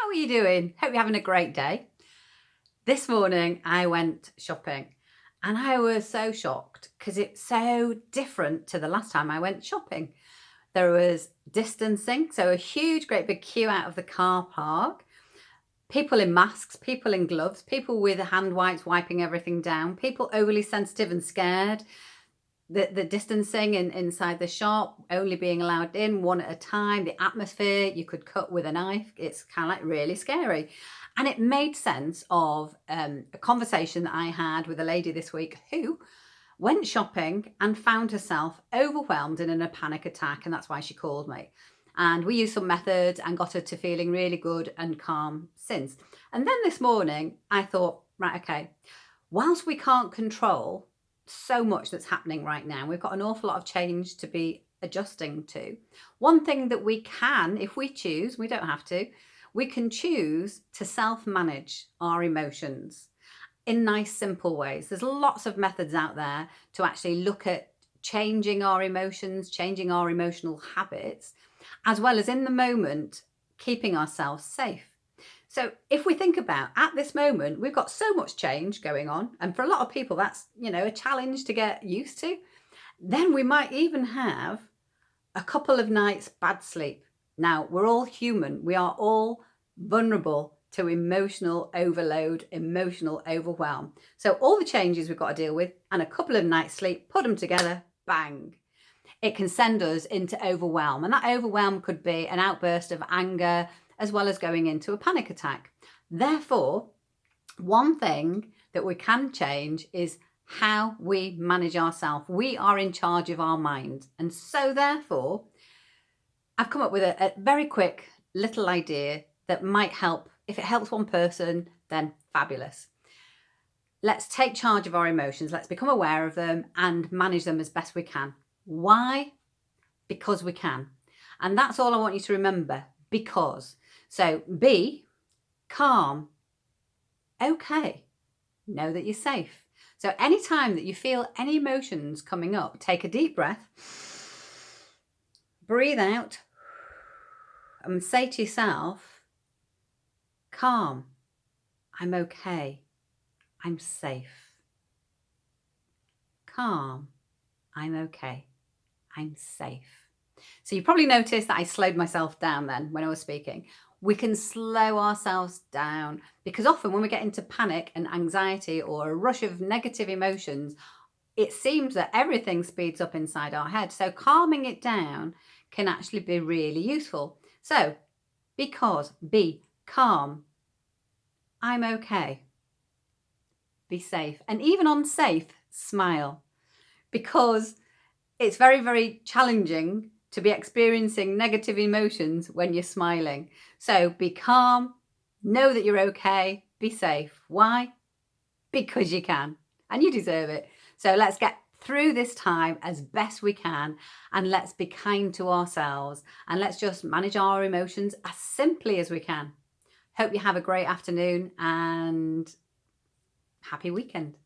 How are you doing? Hope you're having a great day. This morning I went shopping and I was so shocked because it's so different to the last time I went shopping. There was distancing, so a huge, great big queue out of the car park. People in masks, people in gloves, people with hand wipes wiping everything down, people overly sensitive and scared. The distancing inside the shop, only being allowed in one at a time, the atmosphere you could cut with a knife. It's kind of like really scary. And it made sense of a conversation that I had with a lady this week who went shopping and found herself overwhelmed and in a panic attack. And that's why she called me. And we used some methods and got her to feeling really good and calm since. And then this morning, I thought, right, okay, whilst we can't control so much that's happening right now, we've got an awful lot of change to be adjusting to. One thing that we can, if we choose, we don't have to, we can choose to self-manage our emotions in nice, simple ways. There's lots of methods out there to actually look at changing our emotions, changing our emotional habits, as well as in the moment, keeping ourselves safe. So if we think about at this moment, we've got so much change going on. And for a lot of people, that's, a challenge to get used to. Then we might even have a couple of nights bad sleep. Now, we're all human. We are all vulnerable to emotional overload, emotional overwhelm. So all the changes we've got to deal with and a couple of nights sleep, put them together, bang. It can send us into overwhelm. And that overwhelm could be an outburst of anger, as well as going into a panic attack. Therefore, one thing that we can change is how we manage ourselves. We are in charge of our mind. And so therefore, I've come up with a very quick little idea that might help. If it helps one person, then fabulous. Let's take charge of our emotions. Let's become aware of them and manage them as best we can. Why? Because we can. And that's all I want you to remember. Because. So be calm, okay, know that you're safe. So anytime that you feel any emotions coming up, take a deep breath, breathe out, and say to yourself, calm, I'm okay, I'm safe. Calm, I'm okay, I'm safe. So you probably noticed that I slowed myself down then when I was speaking. We can slow ourselves down because often when we get into panic and anxiety or a rush of negative emotions, it seems that everything speeds up inside our head. So calming it down can actually be really useful. So because be calm, I'm okay, be safe, and even on safe, smile, because it's very, very challenging to be experiencing negative emotions when you're smiling. So be calm, know that you're okay, be safe. Why? Because you can, and you deserve it. So let's get through this time as best we can, and let's be kind to ourselves, and let's just manage our emotions as simply as we can. Hope you have a great afternoon and happy weekend.